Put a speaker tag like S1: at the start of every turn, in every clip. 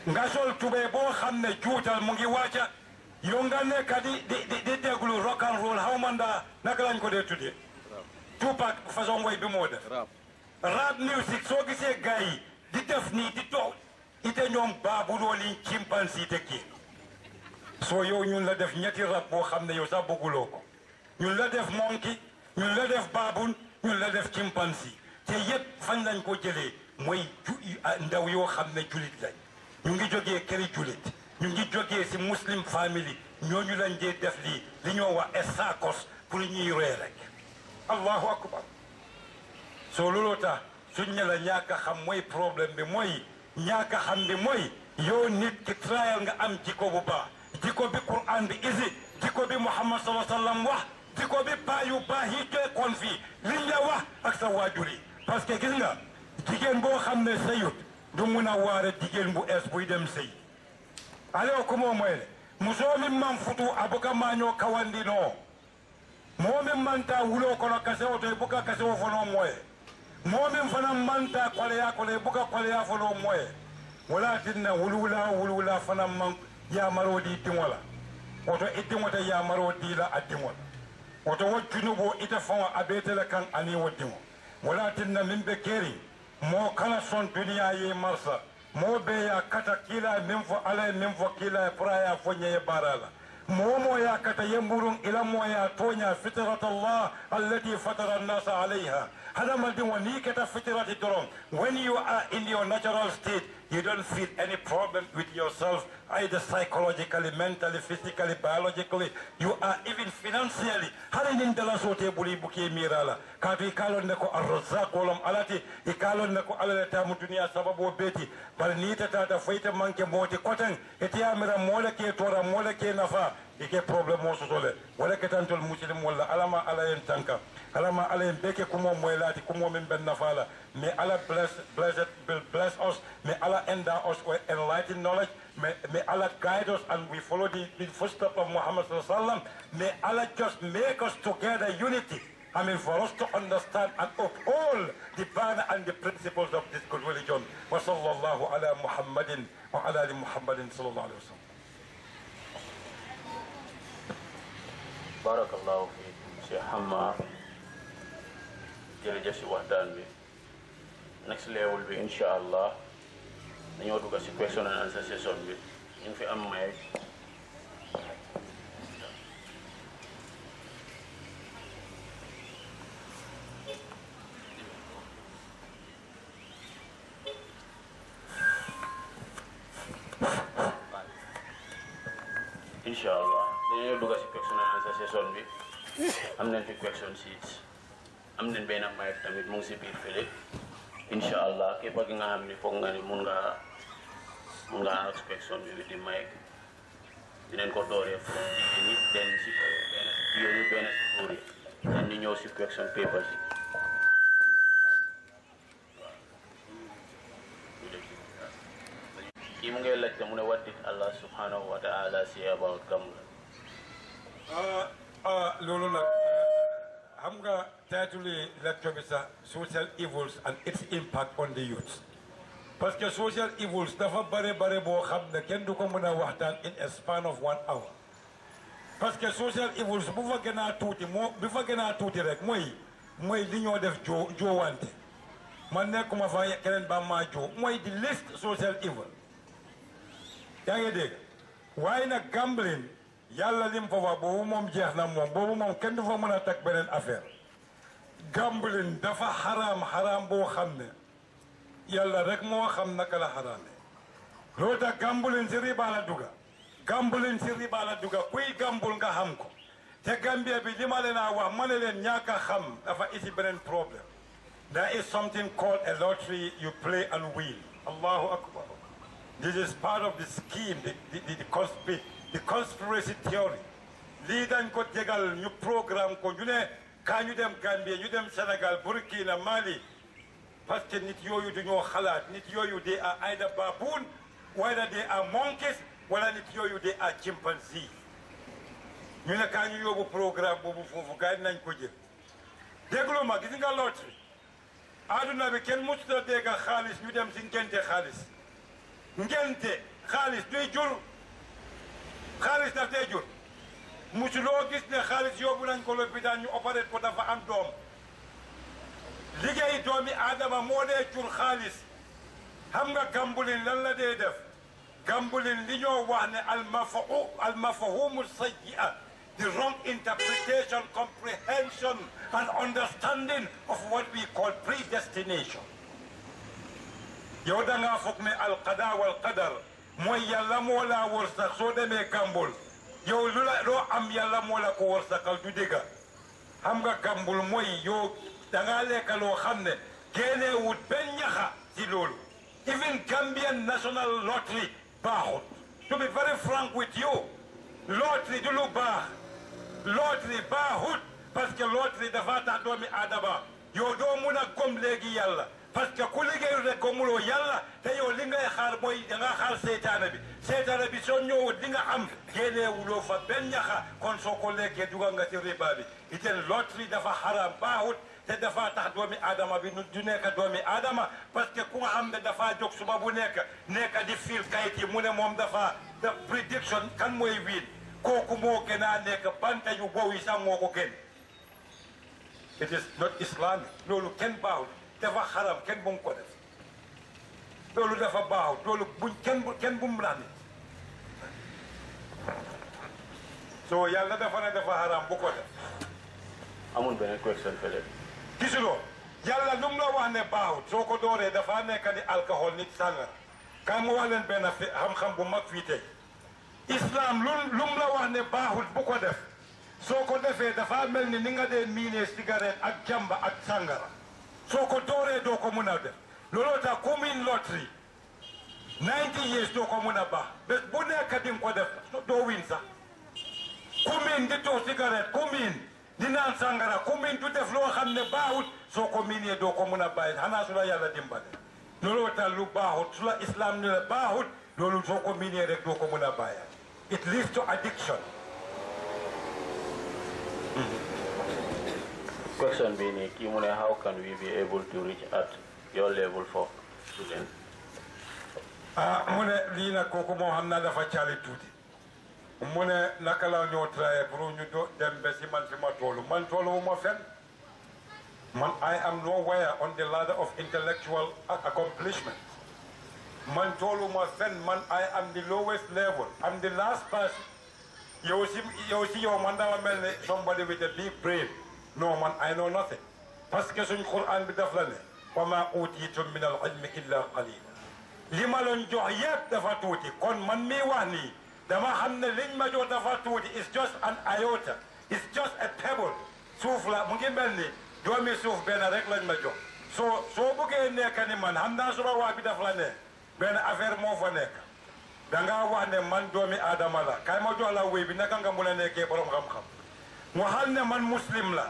S1: nga sol tubé boo xam ne juutal mu ngi wàcca yow nga nekk di déglu rock and roll xaw ma ndaa naka lañ ko dee tuddee Tupac façon woy bi moo def rap music soo gisee gars yi di def nii di toog ite ñoom baabuloo liñ chimpanzé te kii soo yow ñun la def ñetti rap boo xam ne yow sax bëgguloo ko ñun la def monkey ñun la def baabun ñun la def chimpanzé te yëpp fañ lañ ko jëlee mooy ndaw yoo xam ne julit lañ ñu ngi jógee këri julit ñu ngi jógee si muslim family ñooñu lañ dee def lii li ñoo wax esakos pour ñuy ree rek allahu akbar soo looloo tax suñ ne la ñàkk a xam mooy problème bi mooy ñàkk a xam bi mooy yow nit ki trial nga am jikko bu baax jikko bi Quran bi isi jikko bi Muhammad sallallahu alayhi wa sallam wax jikko bi paa yu baax yi teekoon fii liñ la wax ak sa waajur yi parce que gis nga jigéen boo xam ne sëyut du mun a waare jigéen bu es buy dem sëy ale ko moo moy le musoo min man futu a buka maañoo kawandinoo moo min manta wuloo kono kasewo to buka kasewo fonoo moye moo min fana manta koleya kono buka koleya fonoo moye wala tinna wulwula fana man yamaroo di diŋo la woto i diŋo te yamaroo di la a diŋo la woto wo junubo ite faŋo a beete le kaŋ aniŋ wo diŋo wala tinna min be keeriŋ moo kana son duniyaa ye marsa moo bee ya kata kiila ye min fo ala ye min fo kiila ye pour a ye fo ñeye baara la moo ya kata ye mburuŋ ila moo ya tooña fitratallah allati fatara annasa alayha hadamadiŋo niŋ keta fitrati doroŋ when you are in your natural state you don't feel any problem with yourself either psychologically, mentally, physically, biologically. You are even financially. Hari nindala sote buli buki mirala. Katu ikalon neko arroza kolom alati. Ikalon neko alaleta mutunia sababu beti. Bali nita tata faita manke moti koten. Eti amira mole ke tora mole ke nafa. Ike problem mosu sole. Wale ke tantul muslim wala alama alayen tanka. Alama alayen beke kumo mwelati kumo mimben nafala. May Allah bless us. May Allah endow us with enlightened knowledge. May Allah guide us and we follow the footsteps of Muhammad sallallahu alaihi wasallam. May Allah just make us together unity. I mean, for us to understand and uphold the banner and the principles of this good religion. Wa sallallahu ala Muhammadin wa ala ali Muhammadin sallallahu alaihi wasallam.
S2: Barakallahu fiikum, Cheikh Hamma. Jërëjëf si waxtaan bi. Next level bi inshallah. dañoo dugg si question and answer session bi ñu ngi fi am may inshallah dañoo dugg si question and answer session bi am nañ fi question sheets am nañ benn may tamit mu ngi si biir fële inshallah képp ki nga xam ne foog nga ni mun nga ask question bi with the mic dinañ ko dooree from ni den si benn story dan ñu ñëw si question paper si kii mu ngay laajte mu ne what did Allah subhanahu wa ta'ala say about gambling?
S1: loolu nag xam nga title lecture bi sax social evils and its impact on the youth parce que social evils dafa bare boo xam ne kenn du ko mën a waxtaan in a span of 1 hour parce que social evils bu fa gën a tuuti rek mooy li ñoo def joowante man nekkuma fa keneen ba maa joo mooy di list social evil yaa ngi dégg waaye nag gambling yàlla lim fa wax boobu moom jeex na moom boobu moom kenn du fa mën a teg beneen affaire gambling dafa xaraam boo xam ne yàlla rek moo xam naka la xaraame loolu tax gambling si riba la duga kuy gambul nga xam ko te Gambia bi li ma leen a wax ma ne leen ñàkk a xam dafa isi beneen problème there is something called a lottery you play and win allahu akbar this is part of the scheme the conspiracy theory lii dañ ko tegal ñu programme ko ñu ne kaa ñu dem Gambie ñu dem Sénégal Burkina Mali parce que nit yooyu dañoo xalaat nit yooyu they are either baboon whether they are monkeys wala nit yooyu they are chimpanzee ñu ne kaa ñu yóbbu programme boobu foofu gars yi nañ ko jël déglu ma gis nga loterie aduna bi kenn musuta dégg xaalis ñu dem si ngente xaalis ngente xaalis duy jur xaalis daf dee jur musuloo gis ne xaalis yóbbu nañ ko lopitaan ñu opéré ko dafa am doom liggéey doomi aadama moo dee jur xaalis xam nga gambulin lan la dee def gambulin li ñoo wax ne almafahumu sayyi'a the wrong interpretation, comprehension, and understanding of what we call predestination. yow da ngaa foog ne alqada wal qadar mooy yàlla moo laa wërsëg soo demee gambul yow loo am yàlla moo la ko wërsëgal du dëgg xam nga gambul mooy yow da ngaa lekk loo xam ne génneewut benn ñaxa ci loolu. even Gambian National Lottery baaxut. to be very frank with you lottery du lu baax. lottery baaxut parce que lottery dafa tax doomi aadama yow doo mun a gom léegi yàlla parce que ku liggéeyu rek gomuloo yàlla te yow li ngay xaar mooy da nga xaar seytaane bi soo ñëwut li nga am génneewuloo fa benn ñaxa kon soo ko lekkee dugal nga ci riba bi iteen lottery dafa xaraam baaxut te dafa tax doomi aadama bi du nekk doomi aadama parce que ku nga xam ne dafa jóg suba bu nekk di fiil kayit yi mu ne moom dafa def prediction kan mooy wiin kooku moo gën a nekk banta yu boobu yi sax moo ko gën it is not islamic loolu kenn baaxul dafa xaram kenn bu mu ko def loolu dafa baaxul loolu buñ kenn bu mu la nit so yàlla dafa ne dafa xaram bu ko def
S2: amul beneen question fële
S1: gisuloo yàlla lu mu la wax ne baaxul soo ko dooree dafa nekk ni alcool nit sàngara kan mu wax leen benn xam-xam bu mag fii tey islam lu mu la wax ne baaxul bu ko def soo ko defee dafa mel ni nga dee miinee cigarette ak jamba ak sàngara soo ko dooree doo ko mun a def looloo tax ku miin lottery 90 years doo ko mun a baax bés bu nekk di nga ko def doo win sax ku miin di too cigarette ku miin di naan sàngara ku miin du def loo xam ne baaxut soo ko miinee doo ko mun a bàyyi xanaa su la yàlla dimbale looloo tax lu baaxut su la islam ne la baaxut loolu soo ko miinee rek doo ko mun a bàyyi it leads to addiction.
S2: Question being, how can we be able to reach at your level for students?
S1: Mune lina koko mo hamna dafa chali tuti. Mune nakala ñoo traye pour ñu dem be ci man tolu mo fen. Man I am nowhere on the ladder of intellectual accomplishment. Man tolu mo fen man I am the lowest level. I'm the last person. You see your man da mel somebody with a big brain. No man, I know nothing. Parce que suñ Quran bi daf la ne wa ma utitum min al-ilmi illa qalila. Li ma leen jox yépp dafa tuuti kon man mii wax nii dama xam ne liñ ma jox dafa tuuti it's just an iota, it's just a pebble. Suuf la mu ngi mel ni doomi suuf benn rek lañ ma jox soo bëggee nekk ni man xam naa suma wax bi daf la ne benn affaire moo fa nekk dangaa wax ne man doomi aadama la kay ma jox la wéy bi naka nga mun a nekkee borom xam-xam waxal ne man muslim la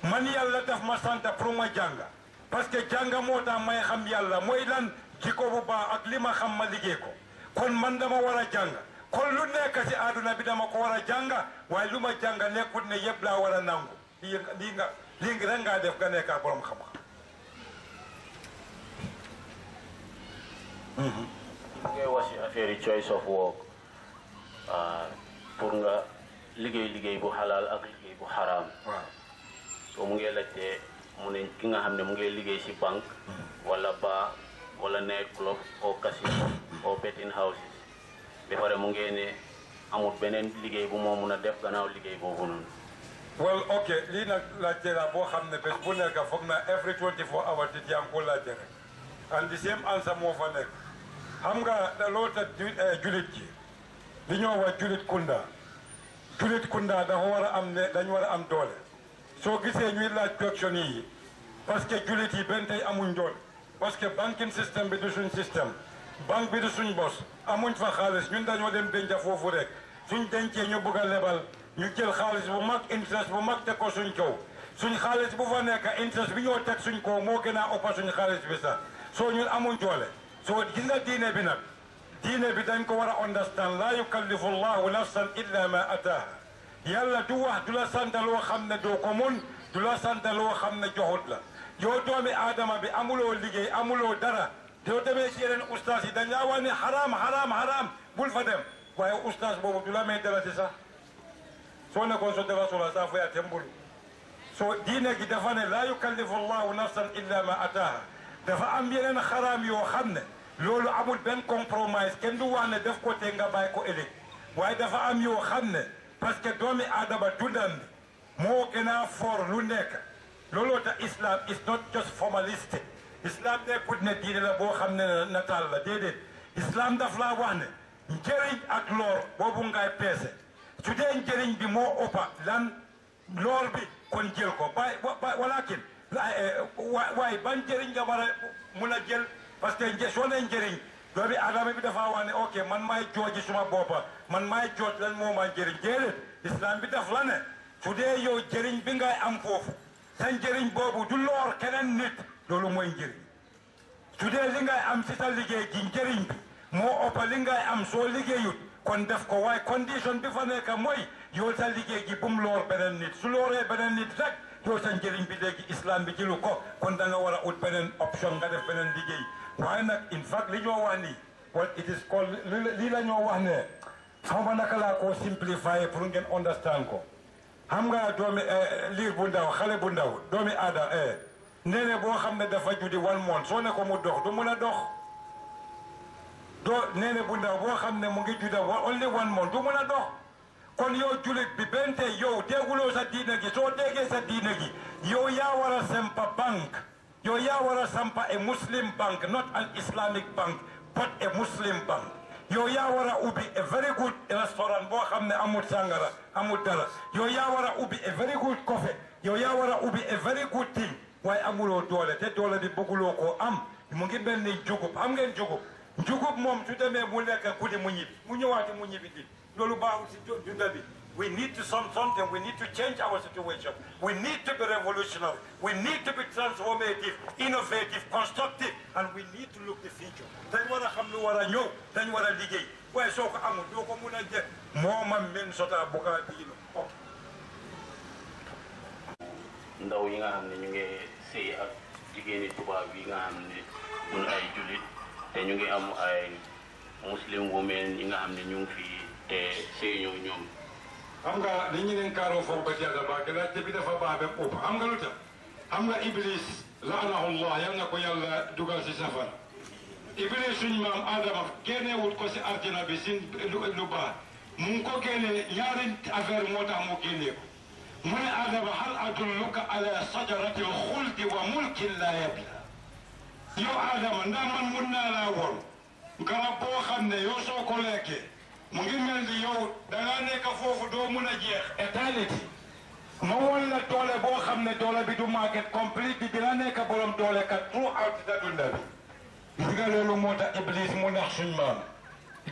S1: man yàlla daf ma sant pour ma jànga parce que jànga moo tax may xam yàlla mooy lan jikko bu baax ak li ma xam ma liggéey ko kon man dama war a jàng kon lu nekk ci àdduna bi dama ko war a jànga waaye lu ma jànga nekkut ne yëpp laa war a nangu lii rek ngaa def nga nekk borom xam-xam.
S2: ngay wax ci affaire choice of work pour nga liggéey bu halal ak liggéey bu haram.
S1: waaw
S2: soo mu ngi laajte mu ne ki nga xam ne mu ngi liggéey ci banque wala bar wala night club o casino o betting houses ba pare mu ngi ne amul beneen liggéey bu moo mun a def gannaaw liggéey boobu noonu.
S1: well ok lii nag laajte la boo xam ne bés bu nekk foog na every 24 hours di yaa ngi ko laajte rek and the same answer moo fa nekk xam nga loolu tax julit ji li ñoo wax julit kunda dafa war a am ne dañ war a am doole soo gisee ñuy laaj question yi parce que julit yi benn tey amuñ doole parce que banking système bi du suñ système banque bi du suñ bos amuñ fa xaalis ñun dañoo dem denca foofu rek suñ dencee ñu bëgg a lebal ñu jël xaalis bu mag interest bu mag teg ko suñ kaw suñ xaalis bu fa nekk interest bi ñoo teg suñ kaw moo gën a ëpp suñ xaalis bi sax soo ñun amuñ doole soo gis nga diine bi nag diine bi dañ ko war a understand laa yukallifu llahu nafsan illa ma ataaha yàlla du wax du la sant loo xam ne doo ko mun du la sant loo xam ne joxut la yow doomi aadama bi amuloo liggéey amuloo dara doo demee ci yeneen ustaas yi dañ laa wax ne haram bul fa dem waaye ustaas boobu du la may dara si sax soo nekkoon so dara sola saa foya tembul so diine gi dafa ne laa yukallifu allahu nafsan illa ma ataaha dafa am yeneen xaraam yoo xam ne loolu amul benn compromise kenn du wax ne def ko te nga bàyyi ko ëllëg waaye dafa am yoo xam ne parce que doomi aadama dundam bi moo gën a fort lu nekk looloo tax islam is not just formalistic islam nekkut ne diine la boo xam ne nataal la déedéet islam daf laa wax ne njëriñ ak loor boobu ngay peese su dee njëriñ bi moo ëppa lan loor bi kon jël ko walakin waaye ban njëriñ nga war a mun a jël parce que soo nee njëriñ doomi aadama bi dafa wax ne ok man maay jooji suma boppa man maay jooj lan moo ma njëriñ déedéet islam bi daf la ne su dee yow njëriñ bi ngay am foofu sa njëriñ boobu du loor keneen nit loolu mooy njëriñ su dee li ngay am si sa liggéey ji njëriñ bi moo ëppa li ngay am soo liggéeyut kon def ko waaye condition bi fa nekk mooy yow sa liggéey ji bu mu loor beneen nit su looree beneen nit rek yow sa njëriñ bi léegi islam bi jëlu ko kon da nga war a ut beneen option nga def beneen liggéey waaye nag in fact li ñoo wax nii what it is called lii la ñoo wax ne xaw ma naka laa koo simplifier pour ngeen understand ko xam nga doomi liir bu ndaw xale bu ndaw doomi aada nee ne boo xam ne dafa judi 1 month soo ne ko mu dox du mun a dox nee ne bu ndaw boo xam ne mu ngi juda only 1 month du mun a dox kon yow julit bi bente yow dégguloo sa diina gi soo déggee sa diina gi yow yaa war a sampa banque yow yaa war a sampa a muslim bank not an islamic bank but a muslim bank yow yaa war a ubbi a very good restaurant boo xam ne amul sangara amul dara yow yaa war a ubbi a very good coffee yow yaa war a ubbi a very good thing waaye amuloo doole te doole bi bëgguloo koo am mu ngi mel ni jugub am ngeen jugub moom su demee mu lekk guddi mu ñibbi mu ñëwaati mu ñibbi di loolu baaxul si dunda bi we need to something we need to change our situation we need to be revolutionary we need to be transformative innovative constructive and we need to look the future dañ war a xam lu war a ñëw dañ war a liggéey waaye soo ko amul doo ko mun a jël moomam min sota buga diino
S2: ndaw yi nga xam ne ñu ngi sëy ak jigéeni tubaab yi nga xam ne mun ay julit te ñu ngi am ay muslim women yi nga xam ne ñu ngi fii te sëy ñoom
S1: xam nga li ñu leen kaaroo foofu ba ci yàlla baax laajte bi dafa baax ba ëpp xam nga lu tax xam nga iblis laanahullah yal na ko yàlla dugal si safara iblis suñu maam Adama génneewul ko si arjana bi si lu baax mu ngi ko génnee ñaari affaire moo tax mu génnee ko mu ne Adama hal adulluka ala sajaratil xuldi wa mulkin la yabla yow Adama ndax man mun naa laa woon garab boo xam ne yow soo ko lekkee mu ngi mel ni yow da ngaa nekk foofu doo mun a jeex éternité ma woon la doole boo xam ne doole bi du màgget complete bi dina nekk borom doole kat throughout da dunda bi gis nga loolu moo tax iblis mu nax suñ maam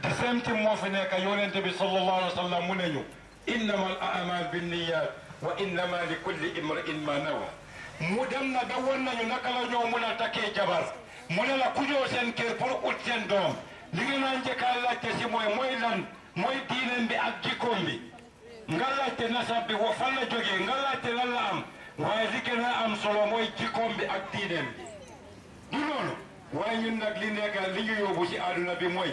S1: the same thing moo fi nekk yonente bi sallallahu alayhi wa sallam mu ne ñu innama al a'mal binniyat wa innama li kulli imri'in ma nawa mu dem na ba woon nañu naka la ñoo mun a takkee jabar mu ne la ku ñëw seen kër pour ut seen doom li nga naan njëkkaa laajte si mooy lan mooy diineem bi ak jikkoom bi nga laajte nasab bi wa fan la jógee nga laajte lan la am waaye li gën a am solo mooy jikkoom bi ak diineem bi du loolu waaye ñun nag li nekk li ñu yóbbu si àdduna bi mooy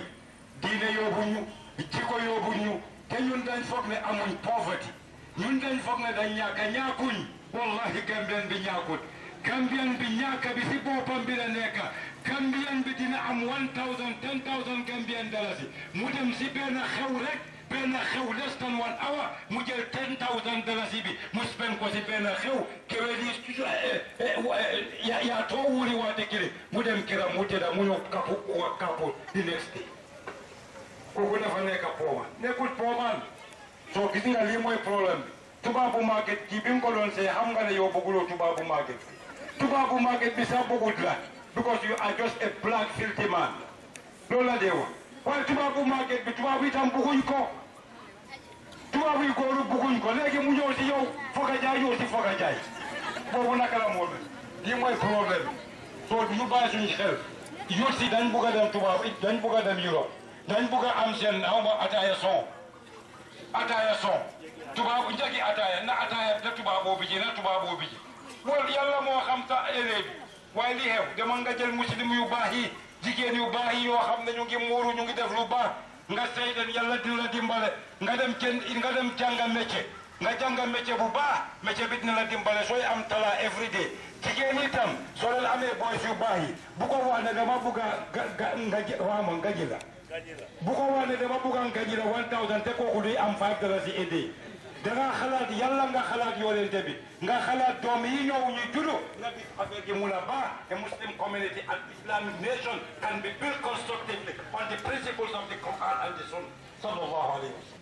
S1: diine yóbbu ñu jikko yóbbu ñu te ñun dañ foog ne amuñ pauvreté ñun dañ foog ne dañ ñàkkuñ wallahi gambien bi ñàkkut gambien bi ñàkk bi si boppam bi la nekk Gambian bi dina am 1000 10,000 Gambian dalasi mu dem si benn xew rek benn xew less than 1 hour mu jël 10,000 dalasi bi mu spend ko si benn xew kewel yi yaa too wuli waate kili mu dem kiram mu tëdda mu ñëw kapu the next day kooku dafa nekk pooman nekkul pooman soo gis nga lii mooy problème bi tubaabu market ji bi nga ko doon see xam nga ne yow bëgguloo tubaabu market bi sax bëggut la because you are just a black filthy man loolu la dee wax waaye tubaabu market bi tubaab itam bëgguñ ko tubaab yi góoru bëgguñ ko léegi mu ñëw si yow foog a jaay yow si foog a jaay boobu naka la moo mel lii mooy problème soo ñu bàyyi suñu xel yóot si dañ bugg a dem tubaab dañ bugg a dem Europe dañ bugg a am seen xaw ma ataaya son tubaabu njëkki ataaya na ataaya na tubaaboo bi ji loolu yàlla moo xam ta élève bi waaye li xew dama nga jël muslim yu baax yi jigéen yu baax yi yoo xam ne ñu ngi muuru ñu ngi def lu baax nga sey den yàlla dina la dimbale nga dem jànga métier nga jànga métier bu baax métier bi dina la dimbale sooy am tala every day jigéen itam soo leen amee boys yu baax yi bu ko wax ne dama bugg a ngaji la bu ko wax ne dama bugg a ngaji la 1000 te kooku duy am $5 a day danga xalaat yàlla nga xalaat yoolente bi nga xalaat doom yi ñëw ñu juddu nga gis affaire gi mun a baax a Muslim community and Islamic nation can be built constructively on the principles of the Quran and the Sunnah sallallahu alayhi wa sallam